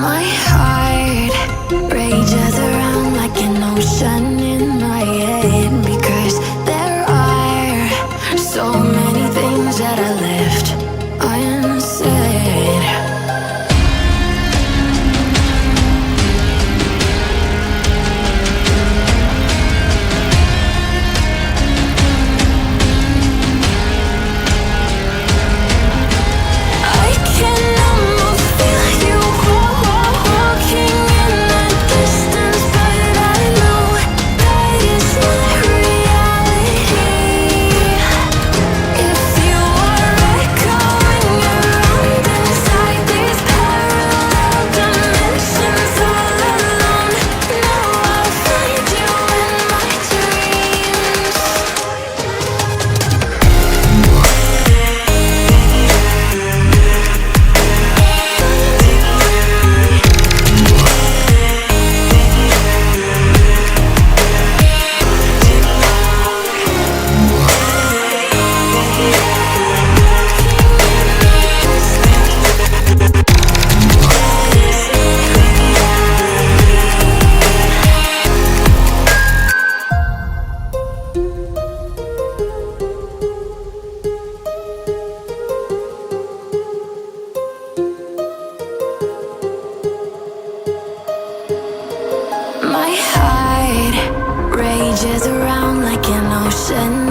My heart rages around like an ocean in my head, because there are so many things that I left unsaid. I can almost feel you walking in the distance, but I know that it's not reality. If you are echoing around inside these parallel dimensions all alone, now I'll find you in my dreams. My heart rages around like an ocean